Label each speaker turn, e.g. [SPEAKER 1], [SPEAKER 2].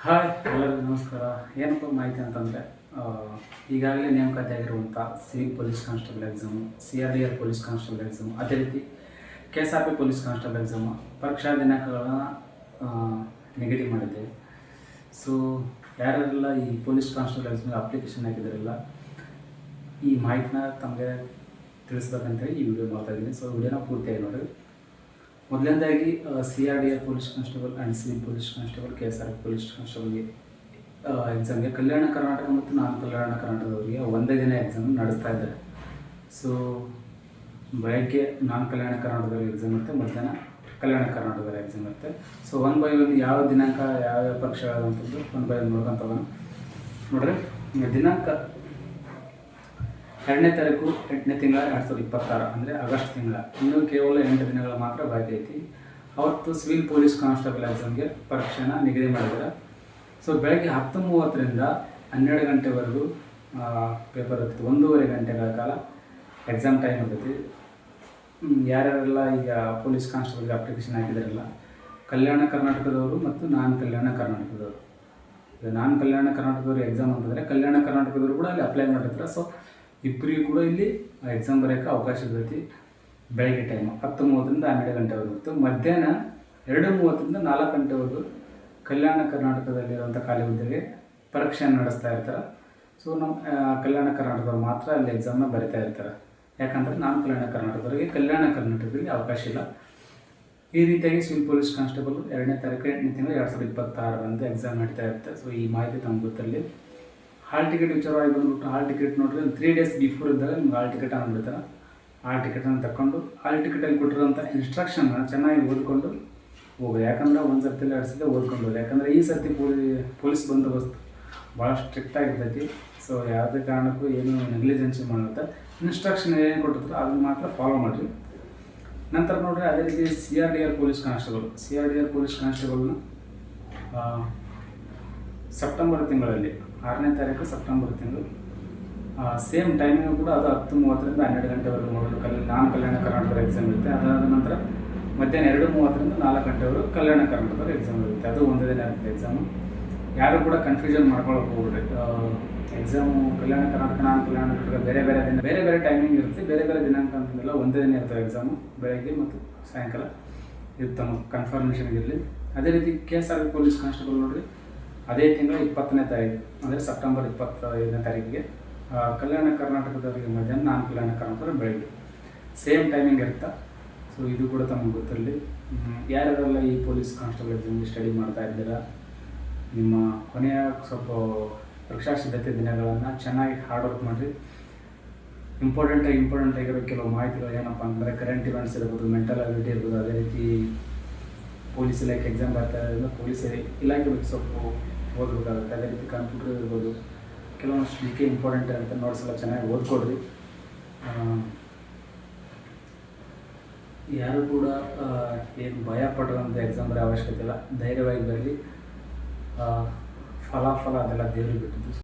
[SPEAKER 1] Hi ಎಲ್ಲರಿಗೂ ನಮಸ್ಕಾರ. ಏನಪ್ಪ ಮಾಹಿತಿ ಅಂತಂದರೆ, ಈಗಾಗಲೇ ನೇಮಕಾತಿ ಆಗಿರುವಂಥ civil police constable exam, CRDR police constable exam, ಅದೇ ರೀತಿ KSRP ಪೊಲೀಸ್ ಕಾನ್ಸ್ಟೇಬಲ್ ಎಕ್ಸಾಮು ಪರೀಕ್ಷಾ ದಿನಾಂಕಗಳನ್ನು ನಿಗದಿ ಮಾಡಿದ್ದೇವೆ. ಸೊ ಯಾರೆಲ್ಲ ಈ ಪೊಲೀಸ್ ಕಾನ್ಸ್ಟೇಬಲ್ ಎಕ್ಸಾಮ್ಗೆ ಅಪ್ಲಿಕೇಶನ್ ಹಾಕಿದಾರಲ್ಲ, ಈ ಮಾಹಿತಿನ ತಮಗೆ ತಿಳಿಸ್ಬೇಕಂತೇಳಿ ಈ ವಿಡಿಯೋ ಮಾಡ್ತಾ ಇದ್ದೀನಿ. ಸೊ ವಿಡಿಯೋನ ಪೂರ್ತಿಯಾಗಿ ನೋಡಿ. ಮೊದಲನೇದಾಗಿ CRDR police constable and civil police constable, KSRP police ಕಾನ್ಸ್ಟೇಬಲ್ಗೆ ಎಕ್ಸಾಮ್ಗೆ ಕಲ್ಯಾಣ ಕರ್ನಾಟಕ ಮತ್ತು ನಾನ್ ಕಲ್ಯಾಣ ಕರ್ನಾಟಕದವರಿಗೆ ಒಂದೇ ದಿನ ಎಕ್ಸಾಮ್ ನಡೆಸ್ತಾ ಇದ್ದಾರೆ. ಸೊ ಬೆಳಗ್ಗೆ ನಾನ್ ಕಲ್ಯಾಣ ಕರ್ನಾಟಕದವ್ರಿಗೆ ಎಕ್ಸಾಮ್ ಇರುತ್ತೆ, ಮಧ್ಯಾಹ್ನ ಕಲ್ಯಾಣ ಕರ್ನಾಟಕದ ಎಕ್ಸಾಮ್ ಇರುತ್ತೆ. ಸೊ ಒನ್ ಬೈ ಒನ್ ಯಾವ ದಿನಾಂಕ ಯಾವ್ಯಾವ ಪರೀಕ್ಷೆಗಳಂತದ್ದು ಒನ್ ಬೈ ಒನ್ ನೋಡ್ಕೊಂತವ ನೋಡ್ರಿ. ದಿನಾಂಕ 2ನೇ ತಾರೀಕು 8ನೇ ತಿಂಗಳ 2026 ಅಂದರೆ ಆಗಸ್ಟ್ ತಿಂಗಳ. ಇನ್ನೂ ಕೇವಲ 8 ದಿನಗಳ ಮಾತ್ರ ಬಾಕಿ ಐತಿ. ಅವತ್ತು ಸಿವಿಲ್ ಪೊಲೀಸ್ ಕಾನ್ಸ್ಟೇಬಲ್ ಎಕ್ಸಾಮ್ಗೆ ಪರೀಕ್ಷೆನ ನಿಗದಿ ಮಾಡಿದ್ದಾರೆ. ಸೊ ಬೆಳಗ್ಗೆ 10:30ರಿಂದ 12 ಗಂಟೆವರೆಗೂ ಪೇಪರ್ ಇರ್ತೈತಿ. 1.5 ಗಂಟೆಗಳ ಕಾಲ ಎಕ್ಸಾಮ್ ಟೈಮ್ ಇರ್ತೈತಿ. ಯಾರ್ಯಾರೆಲ್ಲ ಈಗ ಪೊಲೀಸ್ ಕಾನ್ಸ್ಟೇಬಲ್ಗೆ ಅಪ್ಲಿಕೇಶನ್ ಹಾಕಿದಾರಲ್ಲ, ಕಲ್ಯಾಣ ಕರ್ನಾಟಕದವರು ಮತ್ತು ನಾನ್ ಕಲ್ಯಾಣ ಕರ್ನಾಟಕದವರು. ಈಗ ನಾನ್ ಕಲ್ಯಾಣ ಕರ್ನಾಟಕದವರು ಎಕ್ಸಾಮ್ ಅಂತಂದರೆ ಕಲ್ಯಾಣ ಕರ್ನಾಟಕದವರು ಕೂಡ ಅಲ್ಲಿ ಅಪ್ಲೈ ಮಾಡಿರ್ತಾರೆ. ಸೊ ಇಬ್ಬರಿಗೂ ಕೂಡ ಇಲ್ಲಿ ಎಕ್ಸಾಮ್ ಬರೆಯೋಕ್ಕೆ ಅವಕಾಶ ಇರ್ತೈತಿ. ಬೆಳಗ್ಗೆ ಟೈಮು 10:30ರಿಂದ 12 ಗಂಟೆವರೆಗೂ ಇತ್ತು. ಮಧ್ಯಾಹ್ನ 2:30ರಿಂದ 4 ಗಂಟೆವರೆಗೂ ಕಲ್ಯಾಣ ಕರ್ನಾಟಕದಲ್ಲಿರುವಂಥ ಖಾಲಿ ಹುದ್ದೆಗೆ ಪರೀಕ್ಷೆಯನ್ನು ನಡೆಸ್ತಾ ಇರ್ತಾರೆ. ಸೊ ನಮ್ಮ ಕಲ್ಯಾಣ ಕರ್ನಾಟಕದವ್ರು ಮಾತ್ರ ಅಲ್ಲಿ ಎಕ್ಸಾಮ್ನ ಬರಿತಾ ಇರ್ತಾರೆ. ಯಾಕಂದರೆ ನಾನ್ ಕಲ್ಯಾಣ ಕರ್ನಾಟಕದವರಿಗೆ ಕಲ್ಯಾಣ ಕರ್ನಾಟಕದಲ್ಲಿ ಅವಕಾಶ ಇಲ್ಲ. ಈ ರೀತಿಯಾಗಿ ಸಿವಿಲ್ ಪೊಲೀಸ್ ಕಾನ್ಸ್ಟೇಬಲ್ 2ನೇ ತಾರೀಕು 8ನೇ ತಿಂಗಳು 2026 ಎಕ್ಸಾಮ್ ನಡೀತಾ ಇರುತ್ತೆ. ಸೊ ಈ ಮಾಹಿತಿ ತಮ್ಗೆ ಗೊತ್ತಲ್ಲಿ. ಹಾಲ್ ಟಿಕೆಟ್ ವಿಚಾರವಾಗಿ ಬಂದ್ಬಿಟ್ಟು, ಹಾಲ್ ಟಿಕೆಟ್ ನೋಡಿದ್ರೆ 3 ಡೇಸ್ ಬಿಫೋರ್ ಇದ್ದಾಗ ನಿಮ್ಗೆ ಹಾಲ್ ಟಿಕೆಟ್ ಅಂದ್ಬಿಡ್ತಾರೆ. ಹಾಲ್ ಟಿಕೆಟನ್ನು ತಗೊಂಡು ಹಾಲ್ ಟಿಕೆಟಲ್ಲಿ ಕೊಟ್ಟಿರೋಂಥ ಇನ್ಸ್ಟ್ರಕ್ಷನ್ನ ಚೆನ್ನಾಗಿ ಓದ್ಕೊಂಡು ಹೋಗೋದು. ಯಾಕಂದರೆ ಒಂದು ಸರ್ತಿ 2 ಸರ್ತಿ ಓದ್ಕೊಂಡು ಹೋಗೋದು. ಯಾಕಂದರೆ ಈ ಸರ್ತಿ ಪೊಲೀಸ್ ಬಂದೋಬಸ್ತು ಭಾಳ ಸ್ಟ್ರಿಕ್ಟ್ ಆಗಿರ್ತೈತಿ. ಸೊ ಯಾವುದೇ ಕಾರಣಕ್ಕೂ ಏನು ನೆಗ್ಲಿಜೆನ್ಸಿ ಮಾಡುತ್ತೆ. ಇನ್ಸ್ಟ್ರಕ್ಷನ್ ಏನು ಕೊಟ್ಟಿರ್ತಾರೆ ಅದನ್ನು ಮಾತ್ರ ಫಾಲೋ ಮಾಡಿರಿ. ನಂತರ ನೋಡಿರಿ, ಅದೇ ರೀತಿ CRDR ಪೊಲೀಸ್ ಕಾನ್ಸ್ಟೇಬಲ್ನ ಸೆಪ್ಟೆಂಬರ್ ತಿಂಗಳಲ್ಲಿ 6ನೇ ತಾರೀಕು ಸೆಪ್ಟೆಂಬರ್ ತಿಂಗಳು ಸೇಮ್ ಟೈಮಿಂಗ್ ಕೂಡ ಅದು 10:30ರಿಂದ 12 ಗಂಟೆವರೆಗೂ ಮೊದಲು ನಾನ್ ಕಲ್ಯಾಣ ಕರ್ನಾಟಕದ ಎಕ್ಸಾಮ್ ಇರುತ್ತೆ. ಅದಾದ ನಂತರ ಮಧ್ಯಾಹ್ನ 2:30ರಿಂದ 4 ಗಂಟೆವರೆಗೂ ಕಲ್ಯಾಣ ಕರ್ನಾಟಕದ ಎಕ್ಸಾಮ್ ಇರುತ್ತೆ. ಅದು ಒಂದೇ ದಿನ ಇರುತ್ತೆ ಎಕ್ಸಾಮು. ಯಾರು ಕೂಡ ಕನ್ಫ್ಯೂಷನ್ ಮಾಡ್ಕೊಳ್ಳೋಕೆ ಹೋಗ್ಬಿಡ್ರಿ. ಎಕ್ಸಾಮು ಕಲ್ಯಾಣ ಕರ್ನಾಟಕ, ನಾನ್ ಕಲ್ಯಾಣ ಕರ್ನಾಟಕ ಬೇರೆ ಬೇರೆ ದಿನ ಬೇರೆ ಬೇರೆ ಟೈಮಿಂಗ್ ಇರುತ್ತೆ, ಬೇರೆ ಬೇರೆ ದಿನಾಂಕ ಅಂತಂದೆಲ್ಲ ಒಂದೇ ದಿನ ಇರ್ತವೆ ಎಕ್ಸಾಮು. ಬೆಳಗ್ಗೆ ಮತ್ತು ಸಾಯಂಕಾಲ ಇದು ತಮ್ಮ ಕನ್ಫರ್ಮೇಷನ್ ಇರಲಿ. ಅದೇ ರೀತಿ KSRP ಪೊಲೀಸ್ ಕಾನ್ಸ್ಟೇಬಲ್ ನೋಡಿರಿ, ಅದೇ ತಿಂಗಳ 20ನೇ ತಾರೀಕು ಅಂದರೆ ಸೆಪ್ಟೆಂಬರ್ 25ನೇ ತಾರೀಕಿಗೆ ಕಲ್ಯಾಣ ಕರ್ನಾಟಕದವರಿಗೆ ಮಧ್ಯಾಹ್ನ, ನಾನ್ ಕಲ್ಯಾಣ ಕರ್ನಾಟಕ ಬೆಳಗ್ಗೆ ಸೇಮ್ ಟೈಮಿಂಗ್ ಇರುತ್ತೆ. ಸೊ ಇದು ಕೂಡ ತಮಗೆ ಗೊತ್ತಿರಲಿ. ಯಾರ್ಯಾರೆಲ್ಲ ಈ ಪೊಲೀಸ್ ಕಾನ್ಸ್ಟೇಬಲ್ ಎಕ್ಸಾಮ್ಗೆ ಸ್ಟಡಿ ಮಾಡ್ತಾ ಇದ್ದೀರಾ, ನಿಮ್ಮ ಕೊನೆಯ ಸ್ವಲ್ಪ ಪರೀಕ್ಷಾ ಸಿದ್ಧತೆ ದಿನಗಳನ್ನು ಚೆನ್ನಾಗಿ ಹಾರ್ಡ್ ವರ್ಕ್ ಮಾಡಿರಿ. ಇಂಪಾರ್ಟೆಂಟ್ ಆಗಿರೋ ಕೆಲವು ಮಾಹಿತಿಗಳು ಏನಪ್ಪ ಅಂದರೆ, ಕರೆಂಟ್ ಇವೆಂಟ್ಸ್ ಇರ್ಬೋದು, ಮೆಂಟಲ್ ಅಬಿಲಿಟಿ ಇರ್ಬೋದು, ಅದೇ ರೀತಿ ಪೊಲೀಸ್ ಇಲಾಖೆ ಎಕ್ಸಾಮ್ ಬರ್ತಾ ಇರೋದ್ರಿಂದ ಪೊಲೀಸ್ ಇಲಾಖೆ ಬಗ್ಗೆ ಸ್ವಲ್ಪ ಓದಬೇಕಾಗುತ್ತೆ. ಅದೇ ರೀತಿ ಕಂಪ್ಯೂಟರ್ ಇರ್ಬೋದು, ಕೆಲವೊಂದು ಇದಕ್ಕೆ ಇಂಪಾರ್ಟೆಂಟ್ ಇರುತ್ತೆ. ನೋಟ್ಸ್ ಎಲ್ಲ ಚೆನ್ನಾಗಿ ಓದ್ಕೊಡ್ರಿ. ಯಾರು ಕೂಡ ಏನು ಭಯ ಪಡುವಂಥ ಎಕ್ಸಾಮ್ ಬರೋ ಅವಶ್ಯಕತೆ ಇಲ್ಲ. ಧೈರ್ಯವಾಗಿ ಬರಲಿ. ಫಲಾಫಲ ಅದೆಲ್ಲ ದೇವ್ರಿಗೆ ಬಿಟ್ಟಿದ್ದು.